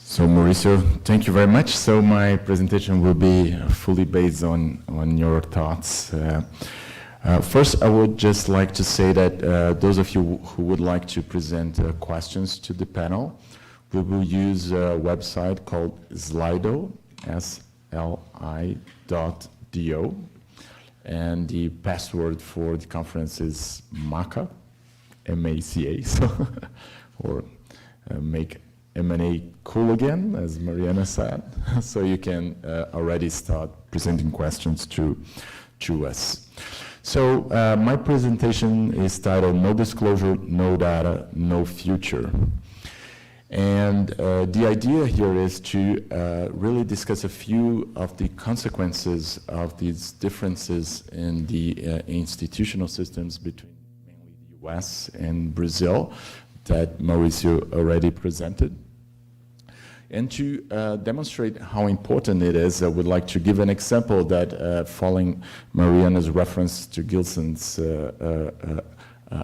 So Maurizio, thank you very much. So my presentation will be fully based on your thoughts. First, I would just like to say that those of you who would like to present questions to the panel, we will use a website called Slido, SLI.do, and the password for the conference is MACA, M-A-C-A, so, or make M&A cool again, as Mariana said, so you can already start presenting questions to us. So my presentation is titled No Disclosure, No Data, No Future. And the idea here is to really discuss a few of the consequences of these differences in the institutional systems between mainly the US and Brazil that Maurizio already presented. And to demonstrate how important it is, I would like to give an example that following Mariana's reference to Gilson's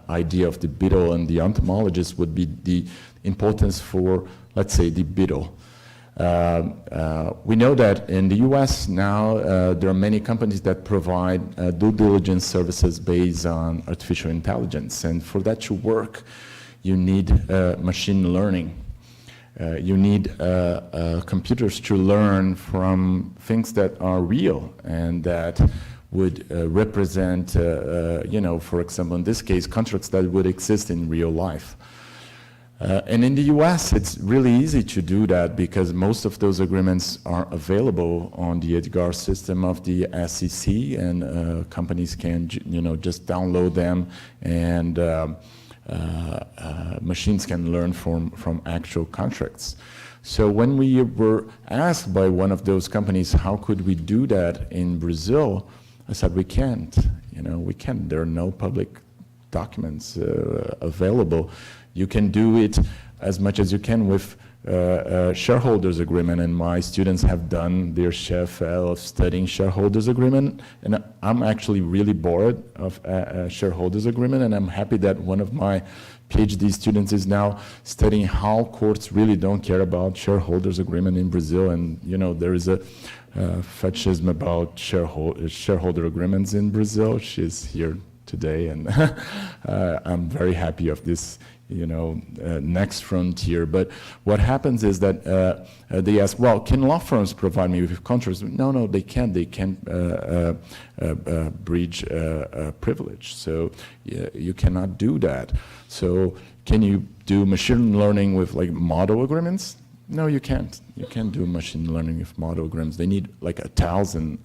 idea of the beetle and the entomologist would be the importance for, let's say, the beetle. We know that in the US now, there are many companies that provide due diligence services based on artificial intelligence. And for that to work, you need machine learning. You need computers to learn from things that are real and that would represent, you know, for example, in this case, contracts that would exist in real life. And in the US, it's really easy to do that because most of those agreements are available on the EDGAR system of the SEC, and companies can, you know, just download them, and machines can learn from actual contracts. So when we were asked by one of those companies, how could we do that in Brazil? I said, we can't, you know, we can't. There are no public documents available. You can do it as much as you can with shareholders agreement, and my students have done their share of studying shareholders agreement, and I'm actually really bored of shareholders agreement, and I'm happy that one of my PhD students is now studying how courts really don't care about shareholders agreement in Brazil. And you know, there is a fetishism about shareholder agreements in Brazil. She's here today, and I'm very happy of this, you know, next frontier. But what happens is that they ask, well, can law firms provide me with contracts? No, they can't. They can't breach privilege. So you cannot do that. So can you do machine learning with like model agreements? No, you can't. You can't do machine learning with model agreements. They need like 1,000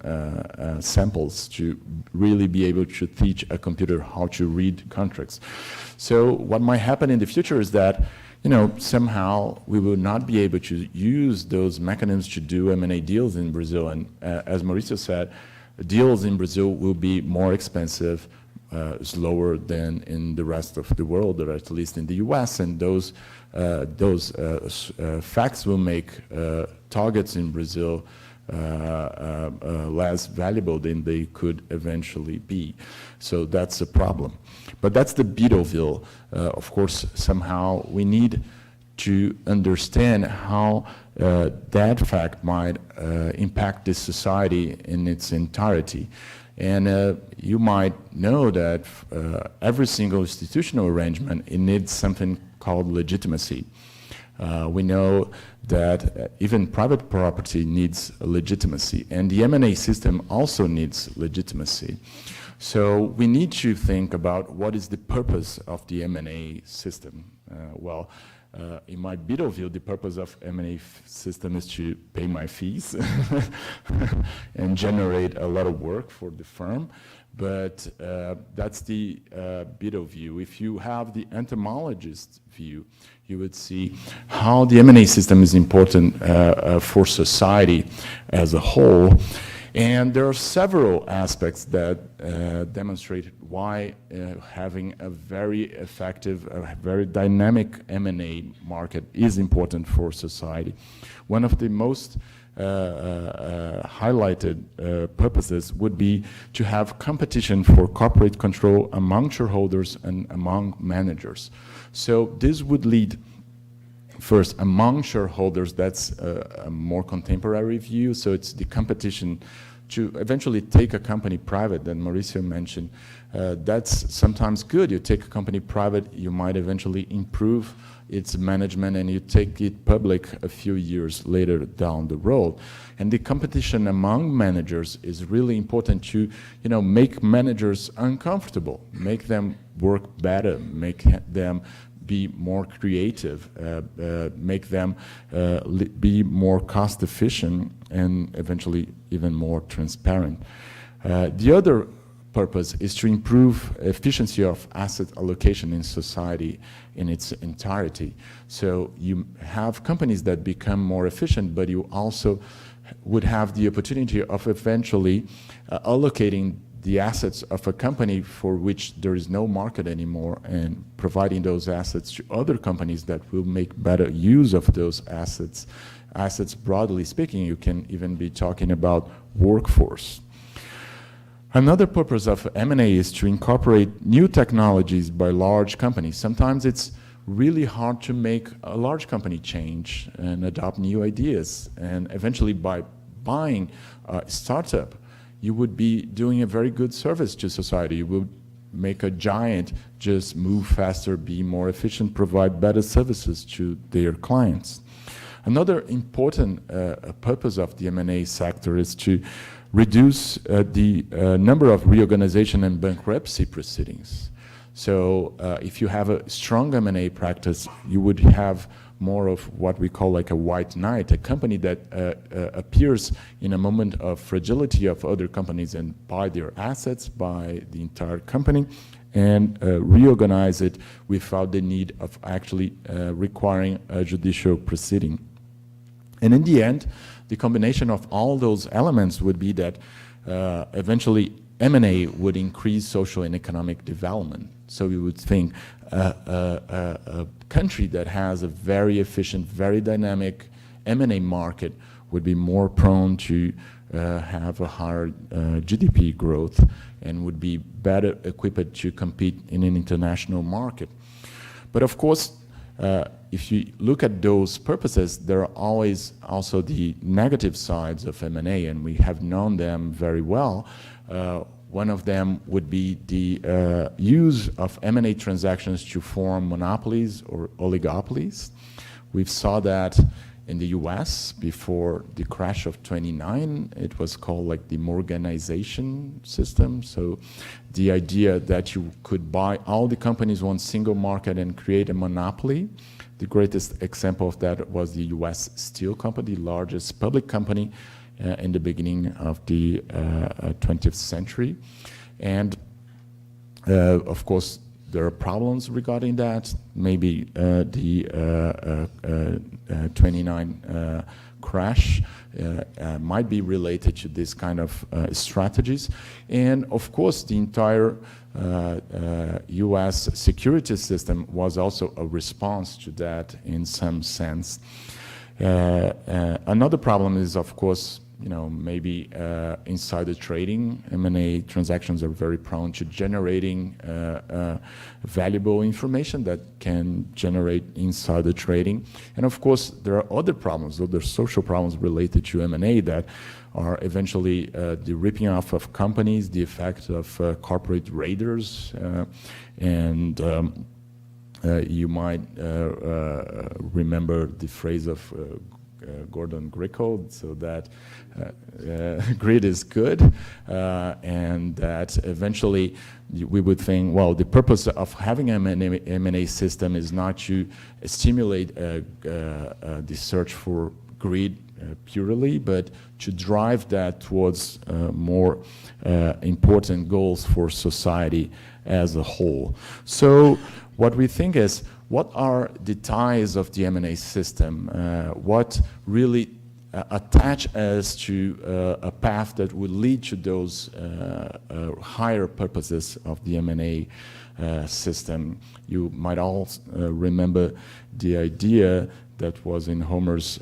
samples to really be able to teach a computer how to read contracts. So what might happen in the future is that, you know, somehow we will not be able to use those mechanisms to do M&A deals in Brazil. And as Maurizio said, deals in Brazil will be more expensive, slower than in the rest of the world, or at least in the US, and those facts will make targets in Brazil less valuable than they could eventually be. So that's a problem. But that's the Beetleville. Of course, somehow we need to understand how that fact might impact this society in its entirety. And you might know that every single institutional arrangement, it needs something called legitimacy. We know that even private property needs legitimacy, and the M&A system also needs legitimacy. So we need to think about what is the purpose of the M&A system. In my Beetle view, the purpose of M&A system is to pay my fees and generate a lot of work for the firm. But that's the Beetle view. If you have the entomologist view, you would see how the M&A system is important for society as a whole. And there are several aspects that demonstrate why having a very effective, a very dynamic M&A market is important for society. One of the most highlighted purposes would be to have competition for corporate control among shareholders and among managers. So this would lead, first, among shareholders, that's a more contemporary view, so it's the competition to eventually take a company private that Maurizio mentioned. That's sometimes good. You take a company private, you might eventually improve its management, and you take it public a few years later down the road. And the competition among managers is really important to, make managers uncomfortable, make them work better, make them be more creative, make them be more cost efficient, and eventually even more transparent. The other purpose is to improve efficiency of asset allocation in society in its entirety. So you have companies that become more efficient, but you also would have the opportunity of eventually allocating the assets of a company for which there is no market anymore, and providing those assets to other companies that will make better use of those assets. Assets, broadly speaking, you can even be talking about workforce. Another purpose of M&A is to incorporate new technologies by large companies. Sometimes it's really hard to make a large company change and adopt new ideas, and eventually by buying a startup, you would be doing a very good service to society. You would make a giant just move faster, be more efficient, provide better services to their clients. Another important purpose of the M&A sector is to reduce the number of reorganization and bankruptcy proceedings. So if you have a strong M&A practice, you would have more of what we call like a white knight, a company that appears in a moment of fragility of other companies and buy their assets, buy the entire company, and reorganize it without the need of actually requiring a judicial proceeding. And in the end, the combination of all those elements would be that eventually M&A would increase social and economic development. So we would think a country that has a very efficient, very dynamic M&A market would be more prone to have a higher GDP growth and would be better equipped to compete in an international market. But of course, if you look at those purposes, there are always also the negative sides of M&A, and we have known them very well. One of them would be the use of M&A transactions to form monopolies or oligopolies. We saw that in the US before the crash of '29. It was called like the Morganization system. So the idea that you could buy all the companies on single market and create a monopoly. The greatest example of that was the US Steel Company, the largest public company in the beginning of the 20th century. And of course, there are problems regarding that. Maybe the 29 crash might be related to this kind of strategies. And of course, the entire US security system was also a response to that in some sense. Another problem is, of course, maybe insider trading. M&A transactions are very prone to generating valuable information that can generate insider trading. And of course, there are other problems, other social problems related to M&A that are eventually the ripping off of companies, the effect of corporate raiders, and you might remember the phrase of Gordon Grickold, so that greed is good, and that eventually we would think, well, the purpose of having an M&A system is not to stimulate the search for greed purely, but to drive that towards more important goals for society as a whole. So what we think is, what are the ties of the M&A system? What really attach us to a path that would lead to those higher purposes of the M&A system? You might all remember the idea that was in Homer's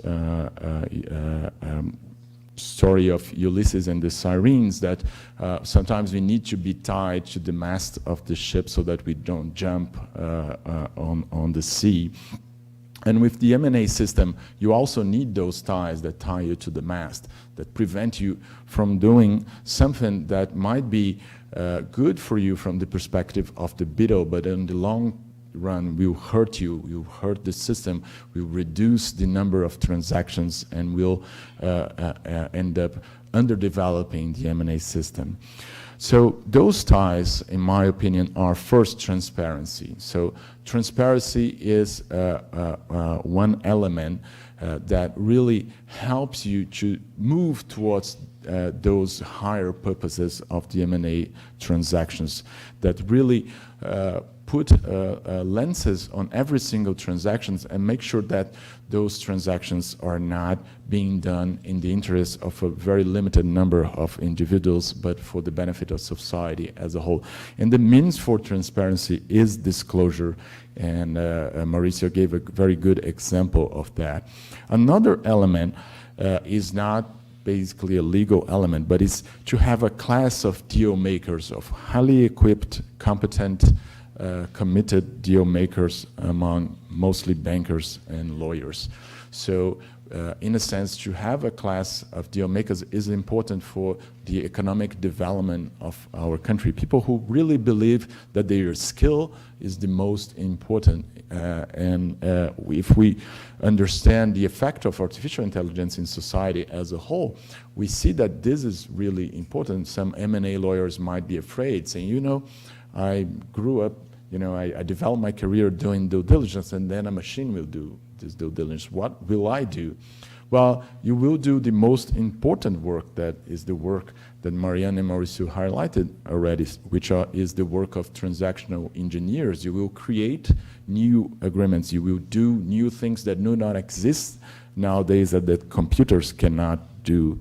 story of Ulysses and the sirens, that sometimes we need to be tied to the mast of the ship so that we don't jump on the sea. And with the M&A system, you also need those ties that tie you to the mast, that prevent you from doing something that might be good for you from the perspective of the bidder, but in the long run will hurt you, will hurt the system, will reduce the number of transactions, and will end up underdeveloping the M&A system. So those ties, in my opinion, are first transparency. So transparency is one element that really helps you to move towards those higher purposes of the M&A transactions, that really put lenses on every single transactions and make sure that those transactions are not being done in the interest of a very limited number of individuals, but for the benefit of society as a whole. And the means for transparency is disclosure, and Maurizio gave a very good example of that. Another element is not basically a legal element, but it's to have a class of deal makers, of highly equipped, competent, committed deal makers among mostly bankers and lawyers. So in a sense, to have a class of deal makers is important for the economic development of our country. People who really believe that their skill is the most important. If we understand the effect of artificial intelligence in society as a whole, we see that this is really important. Some M&A lawyers might be afraid, saying, you know, I grew up, you know, I developed my career doing due diligence, and then a machine will do this due diligence. What will I do? Well, you will do the most important work, that is the work that Mariana and Maurizio highlighted already, which is the work of transactional engineers. You will create new agreements. You will do new things that do not exist nowadays that computers cannot do.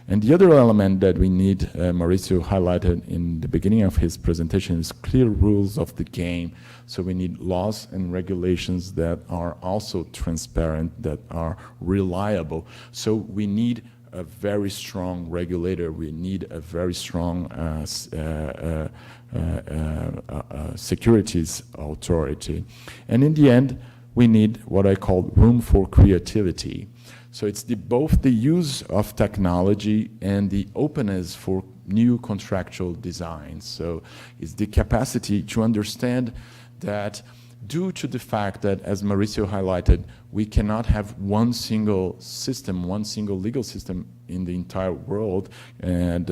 And the other element that we need, Maurizio highlighted in the beginning of his presentation, is clear rules of the game. So we need laws and regulations that are also transparent, that are reliable. So we need a very strong regulator. We need a very strong securities authority. And in the end, we need what I call room for creativity. So it's both the use of technology and the openness for new contractual designs. So it's the capacity to understand that, due to the fact that, as Maurizio highlighted, we cannot have one single system, one single legal system in the entire world, and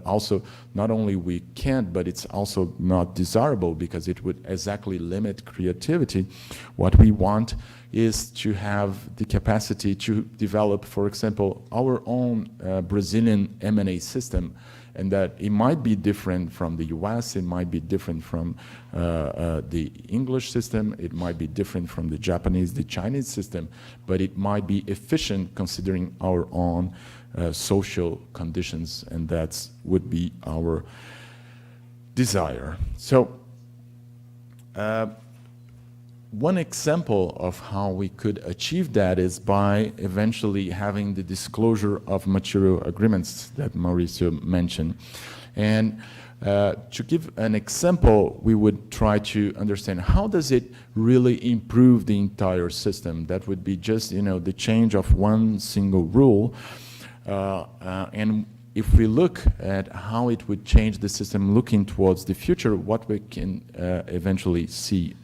also not only we can't, but it's also not desirable because it would exactly limit creativity. What we want is to have the capacity to develop, for example, our own Brazilian M&A system, and that it might be different from the US, it might be different from the English system, it might be different from the Japanese, the Chinese system, but it might be efficient considering our own social conditions, and that would be our desire. So, one example of how we could achieve that is by eventually having the disclosure of material agreements that Maurizio mentioned. And to give an example, we would try to understand how does it really improve the entire system. That would be just, you know, the change of one single rule. And if we look at how it would change the system looking towards the future, what we can eventually see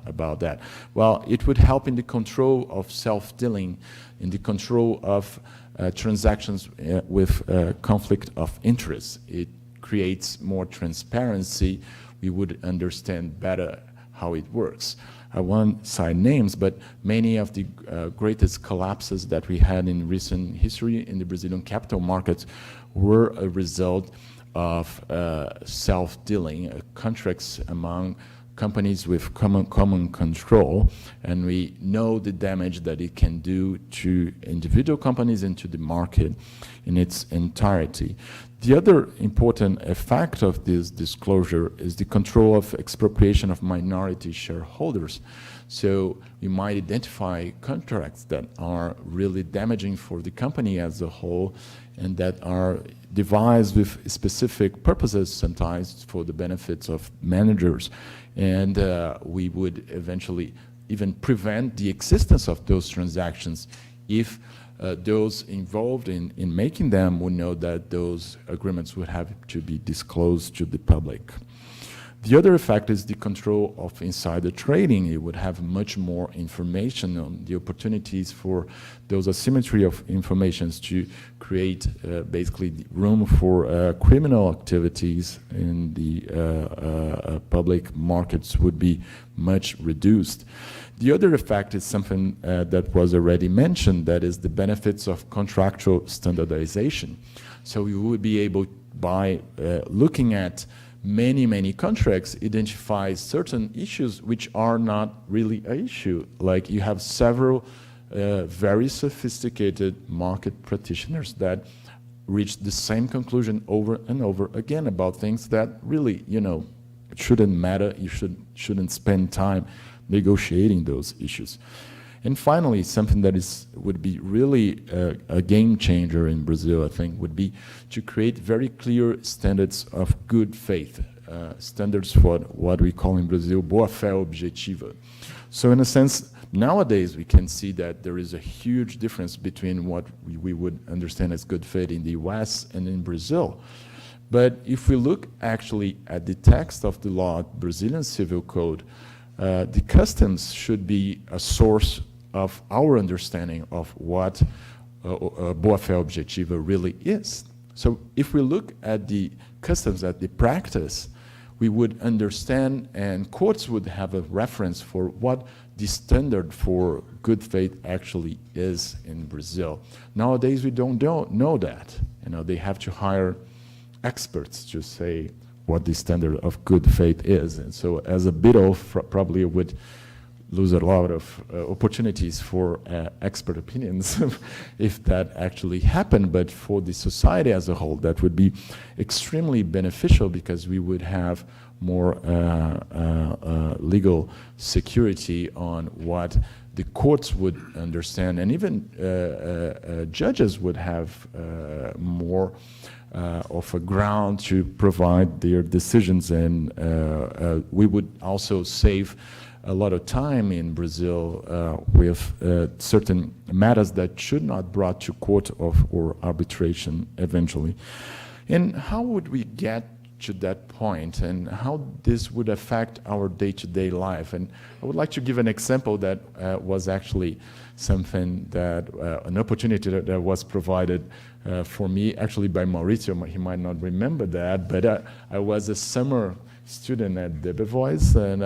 about that. Well, it would help in the control of self-dealing, in the control of transactions with conflict of interest. It creates more transparency. We would understand better how it works. I won't cite names, but many of the greatest collapses that we had in recent history in the Brazilian capital markets were a result of self-dealing, contracts among companies with common control, and we know the damage that it can do to individual companies and to the market in its entirety. The other important effect of this disclosure is the control of expropriation of minority shareholders. So we might identify contracts that are really damaging for the company as a whole and that are devised with specific purposes, sometimes for the benefits of managers. And we would eventually even prevent the existence of those transactions if those involved in making them would know that those agreements would have to be disclosed to the public. The other effect is the control of insider trading. It would have much more information on the opportunities for those asymmetry of informations to create basically room for criminal activities in the public markets would be much reduced. The other effect is something that was already mentioned, that is the benefits of contractual standardization. So we would be able, by looking at many contracts, identify certain issues which are not really an issue. Like you have several very sophisticated market practitioners that reach the same conclusion over and over again about things that really, you know, it shouldn't matter. You shouldn't spend time negotiating those issues. And finally, something that would be really a game changer in Brazil, I think, would be to create very clear standards of good faith, standards for what we call in Brazil, boa-fé objetiva. So in a sense, nowadays we can see that there is a huge difference between what we would understand as good faith in the US and in Brazil. But if we look actually at the text of the law, Brazilian Civil Code, the customs should be a source of our understanding of what boa-fé objetiva really is. So if we look at the customs, at the practice, we would understand, and courts would have a reference for what the standard for good faith actually is in Brazil. Nowadays, we don't know that. You know, they have to hire experts to say what the standard of good faith is. And so as a bidder, probably would lose a lot of opportunities for expert opinions if that actually happened. But for the society as a whole, that would be extremely beneficial because we would have more legal security on what the courts would understand, and even judges would have more of a ground to provide their decisions, and we would also save a lot of time in Brazil with certain matters that should not brought to court or arbitration eventually. And how would we get to that point, and how this would affect our day-to-day life? And I would like to give an example that was actually something that, an opportunity that was provided for me, actually by Maurizio. He might not remember that, but I was a summer student at Debevoise, and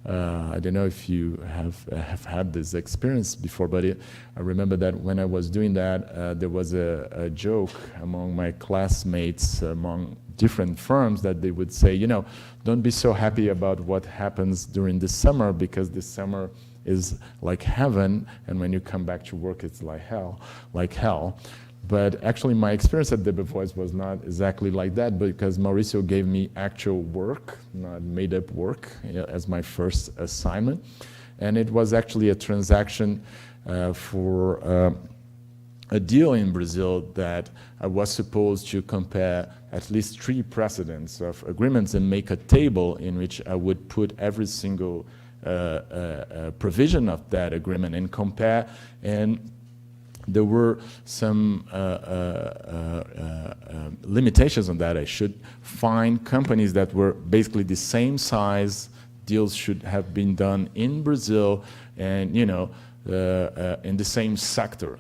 I don't know if you have had this experience before, but I remember that when I was doing that, there was a joke among my classmates, among different firms, that they would say, you know, don't be so happy about what happens during the summer, because the summer is like heaven, and when you come back to work, it's like hell. But actually, my experience at Debevoise was not exactly like that, because Maurizio gave me actual work, not made-up work, as my first assignment. And it was actually a transaction for a deal in Brazil that I was supposed to compare at least 3 precedents of agreements and make a table in which I would put every single provision of that agreement and compare. And there were some limitations on that. I should find companies that were basically the same size. Deals should have been done in Brazil, and you know, in the same sector.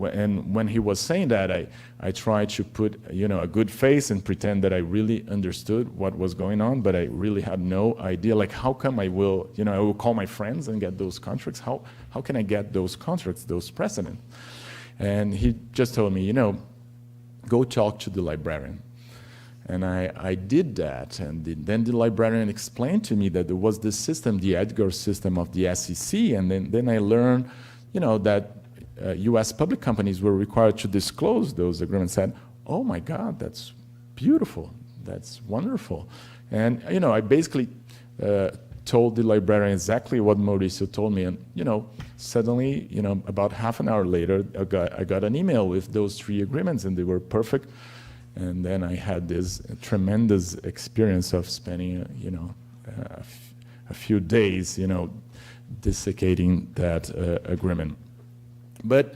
And when he was saying that, I tried to put, you know, a good face and pretend that I really understood what was going on, but I really had no idea. Like, how come I will call my friends and get those contracts? How can I get those contracts, those precedents? And he just told me, you know, go talk to the librarian. And I did that, and then the librarian explained to me that there was this system, the Edgar system of the SEC, and then I learned, you know, that U.S. public companies were required to disclose those agreements. And oh my God, that's beautiful, that's wonderful. And, you know, I basically told the librarian exactly what Maurizio told me, and, you know, suddenly, you know, about half an hour later, I got an email with those 3 agreements, and they were perfect. And then I had this tremendous experience of spending, you know, a few days, you know, desiccating that agreement. But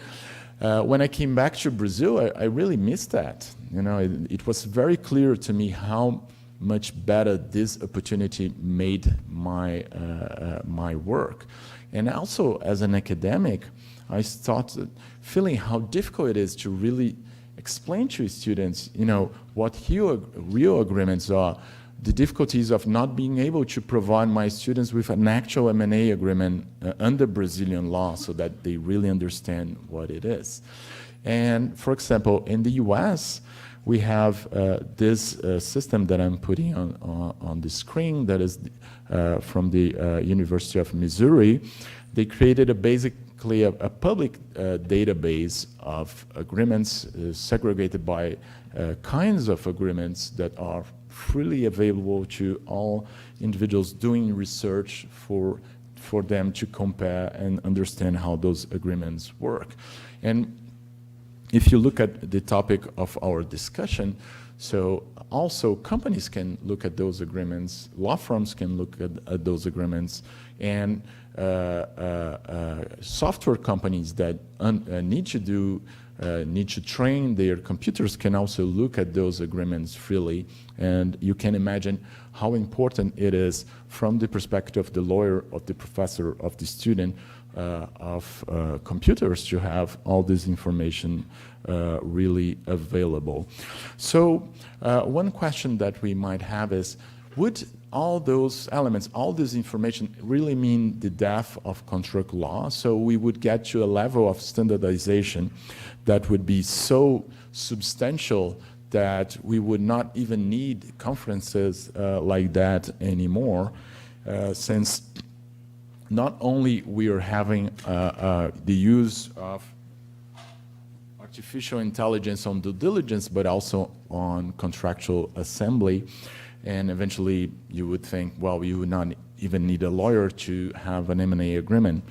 when I came back to Brazil, I really missed that. You know, it was very clear to me how much better this opportunity made my my work. And also, as an academic, I started feeling how difficult it is to really explain to students, you know, what real agreements are, the difficulties of not being able to provide my students with an actual M&A agreement under Brazilian law so that they really understand what it is. And for example, in the US, we have this system that I'm putting on the screen that is from the University of Missouri. They created basically a public database of agreements segregated by kinds of agreements that are freely available to all individuals doing research for them to compare and understand how those agreements work. And if you look at the topic of our discussion, so also companies can look at those agreements, law firms can look at those agreements, and software companies that need to train their computers can also look at those agreements freely. And you can imagine how important it is from the perspective of the lawyer, of the professor, of the student, of computers to have all this information really available. So one question that we might have is, would all those elements, all this information really mean the death of contract law? So we would get to a level of standardization that would be so substantial that we would not even need conferences like that anymore, since not only we are having the use of artificial intelligence on due diligence, but also on contractual assembly. And eventually you would think, well, you would not even need a lawyer to have an M&A agreement.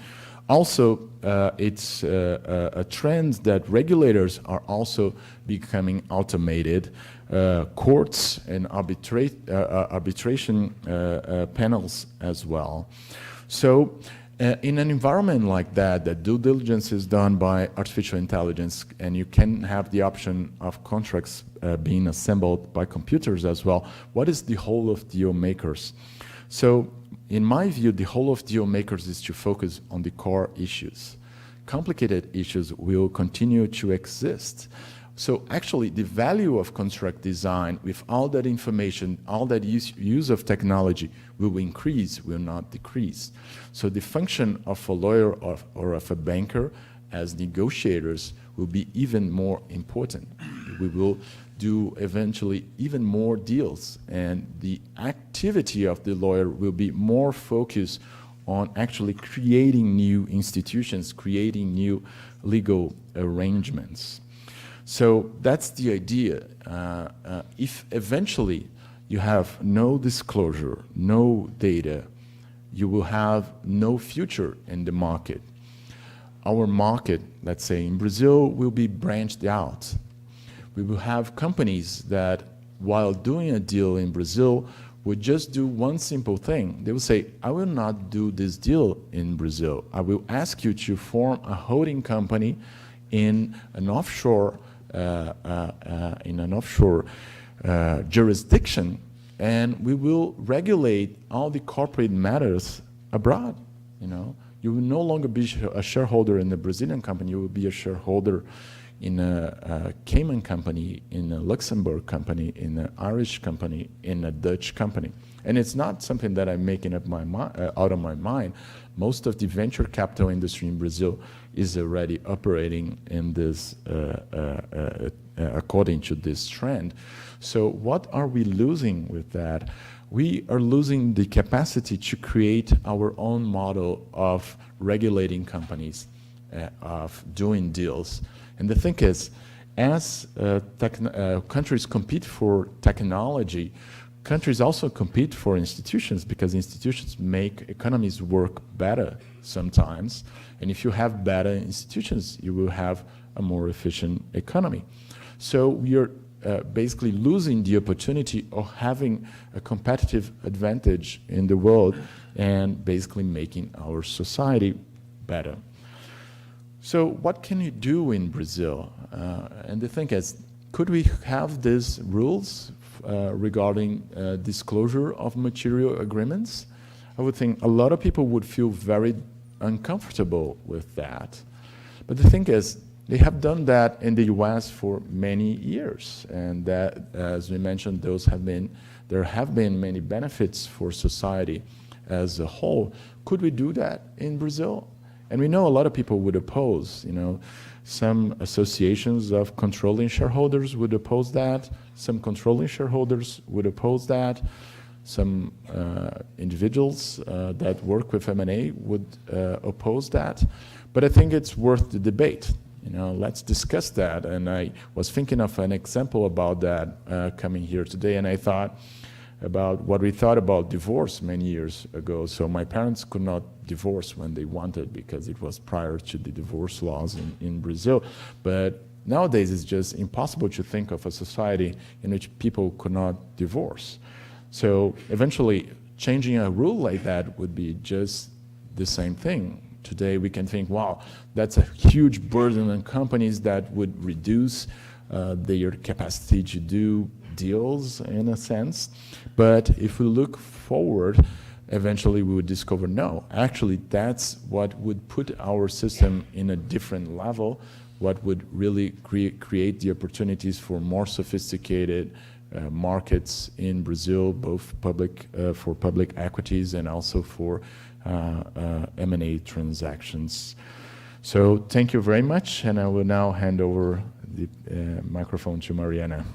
Also, it's a trend that regulators are also becoming automated. Courts and arbitration panels as well. So in an environment like that, the due diligence is done by artificial intelligence, and you can have the option of contracts being assembled by computers as well. What is the whole of deal makers? So in my view, the whole of deal makers is to focus on the core issues. Complicated issues will continue to exist. So actually, the value of contract design with all that information, all that use of technology will increase, will not decrease. So the function of a lawyer or of a banker as negotiators will be even more important. We will do eventually even more deals, and the activity of the lawyer will be more focused on actually creating new institutions, creating new legal arrangements. So that's the idea. If eventually you have no disclosure, no data, you will have no future in the market. Our market, let's say in Brazil, will be branched out. We will have companies that, while doing a deal in Brazil, would just do one simple thing. They will say, I will not do this deal in Brazil. I will ask you to form a holding company in an offshore jurisdiction, and we will regulate all the corporate matters abroad. You know, you will no longer be a shareholder in a Brazilian company. You will be a shareholder in a Cayman company, in a Luxembourg company, in an Irish company, in a Dutch company. And it's not something that I'm making up out of my mind. Most of the venture capital industry in Brazil is already operating in this, according to this trend. So what are we losing with that? We are losing the capacity to create our own model of regulating companies, of doing deals. And the thing is, as countries compete for technology, countries also compete for institutions, because institutions make economies work better sometimes. And if you have better institutions, you will have a more efficient economy. So we are basically losing the opportunity of having a competitive advantage in the world and basically making our society better. So what can you do in Brazil? And the thing is, could we have these rules regarding disclosure of material agreements? I would think a lot of people would feel very uncomfortable with that. But the thing is, they have done that in the US for many years, and that, as we mentioned, there have been many benefits for society as a whole. Could we do that in Brazil? And we know a lot of people would oppose, some associations of controlling shareholders would oppose that, some controlling shareholders would oppose that, some individuals that work with M&A would oppose that. But I think it's worth the debate. Let's discuss that. And I was thinking of an example about that coming here today, and I thought about what we thought about divorce many years ago. So my parents could not divorce when they wanted, because it was prior to the divorce laws in Brazil. But nowadays it's just impossible to think of a society in which people could not divorce. So eventually changing a rule like that would be just the same thing. Today we can think, wow, that's a huge burden on companies that would reduce their capacity to do deals in a sense. But if we look forward, eventually we would discover, no, actually that's what would put our system in a different level, what would really create the opportunities for more sophisticated markets in Brazil, both for public equities and also for M&A transactions. So thank you very much, and I will now hand over the microphone to Mariana.